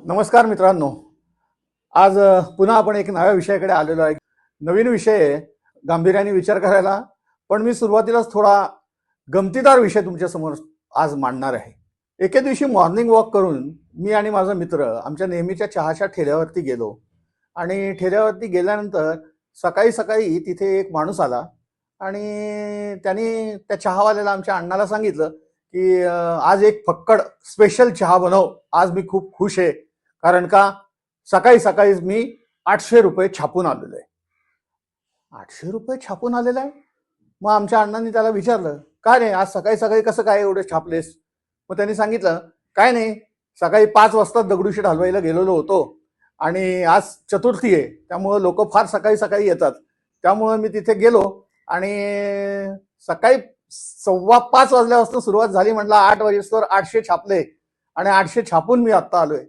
नमस्कार मित्रांनो. आज पुन्हा आपण एक नव्या विषयाकडे आलेलो आहे. नवीन विषय आहे, गांभीर्याने विचार करायला. पण मी सुरुवातीलाच थोडा गमतीदार विषय तुमच्या समोर आज मांडणार आहे. एके दिवशी मॉर्निंग वॉक करून मी आणि माझा मित्र आमच्या नेहमीच्या चहाच्या ठेल्यावरती गेलो. आणि ठेल्यावरती गेल्यानंतर सकाळी सकाळी तिथे एक माणूस आला आणि त्याने त्या चहावाल्याला, आमच्या अण्णाला सांगितलं की आज एक फक्कड स्पेशल चहा बनव, आज मी खूप खुश आहे. कारण का सकाळी सकाळीच मी 800 रुपये छापून आलेलो आहे. 800 रुपये छापून आलेला आहे. मग आमच्या अण्णांनी त्याला विचारलं, काय रे आज सकाळी सकाळी कसं काय एवढे छापलेस? मग त्यांनी सांगितलं, काय नाही, सकाळी 5 वाजता दगडूशेठ हलवाईला गेलेलो होतो आणि आज चतुर्थी आहे, त्यामुळं लोक फार सकाळी सकाळी येतात, त्यामुळं मी तिथे गेलो आणि सकाळी 4:15 वाजल्यापासून सुरुवात झाली, म्हटलं 8 वाजेस्तोवर 800 छापले आणि 800 छापून मी आत्ता आलोय.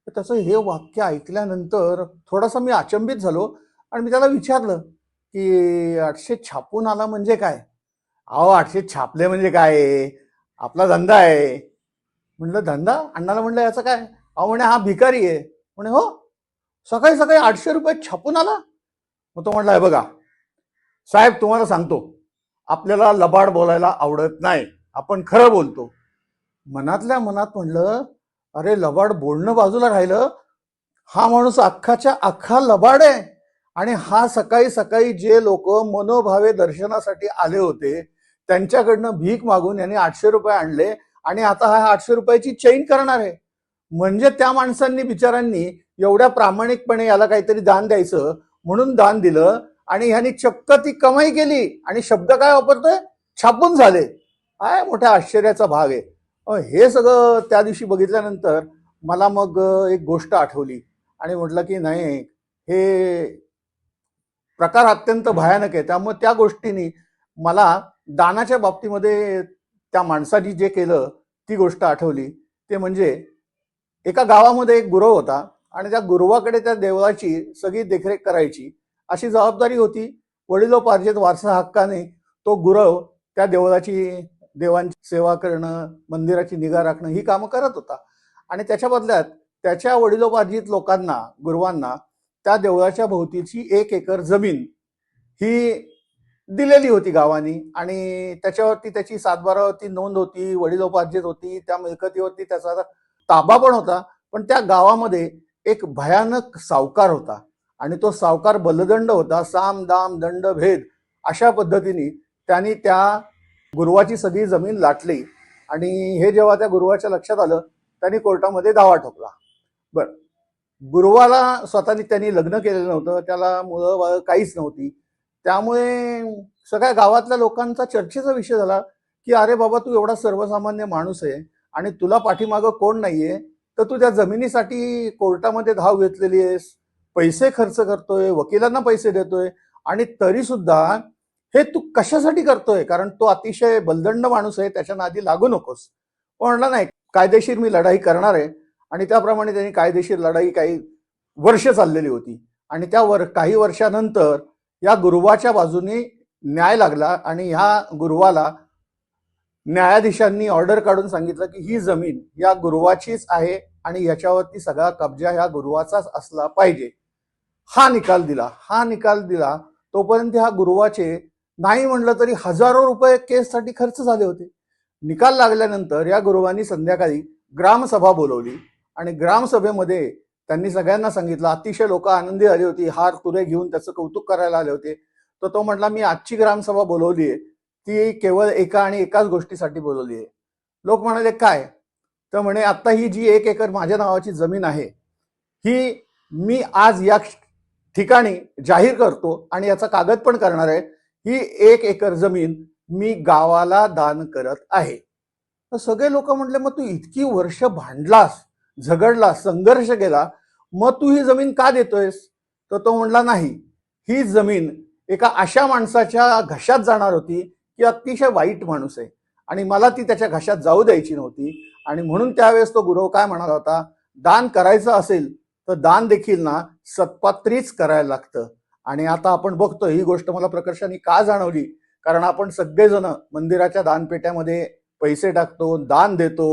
तर त्याचं हे वाक्य ऐकल्यानंतर थोडासा मी अचंबित झालो आणि मी त्याला विचारलं की 800 छापून आला म्हणजे काय? अहो 800 छापले म्हणजे काय, आपला धंदा आहे. म्हणलं धंदा? अण्णाला म्हणलं याचं काय? अहो म्हणे हा भिकारी आहे. म्हणे हो, सकाळी सकाळी 800 रुपये छापून आला? मग तो म्हणला, बघा साहेब, तुम्हाला सांगतो, आपल्याला लबाड बोलायला आवडत नाही, आपण खरं बोलतो. मनातल्या मनात म्हणलं, अरे लबाड बोलणं बाजूला राहिलं, हा माणूस अख्खाच्या अख्खा लबाड आहे. आणि हा सकाळी सकाळी जे लोक मनोभावे दर्शनासाठी आले होते त्यांच्याकडनं भीक मागून यांनी 800 रुपये आणले आणि आता हा 800 रुपयाची चैन करणार आहे. म्हणजे त्या माणसांनी, बिचारांनी एवढ्या प्रामाणिकपणे याला काहीतरी दान द्यायचं म्हणून दान दिलं आणि ह्यांनी चक्क ती कमाई केली आणि शब्द काय वापरतोय? छापून झाले. काय मोठ्या आश्चर्याचा भाग आहे. हे सगळं त्या दिवशी बघितल्यानंतर मला मग एक गोष्ट आठवली आणि म्हटलं की नाही, हे प्रकार अत्यंत भयानक आहे. त्यामुळे त्या गोष्टीने मला दानाच्या बाबतीमध्ये त्या माणसाने जे केलं ती गोष्ट आठवली. ते म्हणजे एका गावामध्ये एक गुरव होता आणि त्या गुरुवाकडे त्या देवळाची सगळी देखरेख करायची अशी जबाबदारी होती. वडिलोपार्जित वारसा हक्काने तो गुरव त्या देवांची सेवा करणं, मंदिराची निगा राखणं ही कामं करत होता. आणि त्याच्या बदल्यात त्याच्या वडिलोपार्जित लोकांना, गुरुवांना, त्या देवळाच्या भोवतीची 1 एकर जमीन ही दिलेली होती गावानी आणि त्याच्यावरती त्याची 7/12वरती नोंद होती, वडिलोपार्जित होती. त्या मिळकतीवरती त्याचा ताबा पण होता. पण त्या गावामध्ये एक भयानक सावकार होता आणि तो सावकार बलदंड होता. साम दाम दंड भेद अशा पद्धतीने त्यांनी त्या गुरुवाची सगळी जमीन लाटली आणि हे जेव्हा त्या गुरुवाच्या लक्षात आलं त्यांनी कोर्टामध्ये दावा ठोकला. बरं, गुरुवाला स्वतःनी त्यांनी लग्न केलेलं नव्हतं, त्याला मुलं बाळ काहीच नव्हती. त्यामुळे सगळ्या गावातल्या लोकांचा चर्चेचा विषय झाला की अरे बाबा, तू एवढा सर्वसामान्य माणूस आहे आणि तुला पाठीमागं कोण नाहीये, तर तू त्या जमिनीसाठी कोर्टामध्ये धाव घेतलेली आहेस, पैसे खर्च करतोय, वकिलांना पैसे देतोय आणि तरी सुद्धा हे तू कशासाठी करतोय? कारण तो अतिशय बलदंड माणूस आहे, त्याच्या नादी लागू नकोस. म्हणला नाही, कायदेशीर मी लढाई करणार आहे. आणि त्याप्रमाणे त्यांनी कायदेशीर लढाई काही वर्ष चाललेली होती आणि त्या काही वर्षानंतर या गुरुवाच्या बाजूने न्याय लागला आणि ह्या गुरुवाला न्यायाधीशांनी ऑर्डर काढून सांगितलं की ही जमीन या गुरुवाचीच आहे आणि याच्यावरती सगळा कब्जा ह्या गुरुवाचाच असला पाहिजे. हा निकाल दिला. तोपर्यंत ह्या गुरुवाचे नाही म्हणलं तरी हजारो रुपये केससाठी खर्च झाले होते. निकाल लागल्यानंतर या गुरुवांनी संध्याकाळी ग्रामसभा बोलवली आणि ग्रामसभेमध्ये त्यांनी सगळ्यांना सांगितलं. अतिशय लोक आनंदी झाली होती, हार तुरे घेऊन त्याचं कौतुक करायला आले होते. तर तो म्हटला, मी आजची ग्रामसभा बोलवली आहे ती केवळ एका आणि एकाच गोष्टीसाठी बोलवली आहे. लोक म्हणाले, काय? तर म्हणे, आता ही जी 1 एकर माझ्या नावाची जमीन आहे ही मी आज या ठिकाणी जाहीर करतो आणि याचा कागद पण करणार आहे. ही 1 एकर जमीन मी गावाला दान करत आहे. तर सगळे लोक म्हटले, मग तू इतकी वर्ष भांडलास, झगडलास, संघर्ष केला, मग तू ही जमीन का देतोयस? तर तो म्हणला, नाही, ही जमीन एका अशा माणसाच्या घशात जाणार होती की अतिशय वाईट माणूस आहे आणि मला ती त्याच्या घशात जाऊ द्यायची नव्हती. आणि म्हणून त्यावेळेस तो गुरव काय म्हणाला होता, दान करायचं असेल तर दान देखील ना सत्पात्रीच करायला लागतं. आणि आता आपण बघतो, ही गोष्ट मला प्रकर्षाने का जाणवली, कारण आपण सगळेजण मंदिराच्या दानपेट्यामध्ये पैसे टाकतो, दान देतो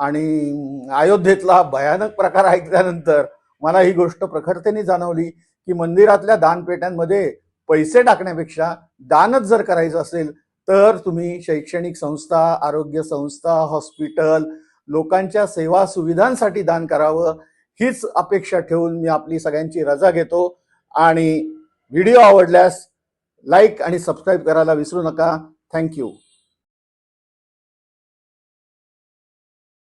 आणि अयोध्येतला भयानक प्रकार ऐकल्यानंतर मला ही गोष्ट प्रखरतेने जाणवली की मंदिरातल्या दानपेट्यांमध्ये पैसे टाकण्यापेक्षा दानच जर करायचं असेल तर तुम्ही शैक्षणिक संस्था, आरोग्य संस्था, हॉस्पिटल, लोकांच्या सेवा सुविधांसाठी दान करावं, हीच अपेक्षा ठेवून मी आपली सगळ्यांची रजा घेतो. आणि व्हिडिओ आवडल्यास लाईक आणि सबस्क्राईब करायला विसरू नका. थँक्यू.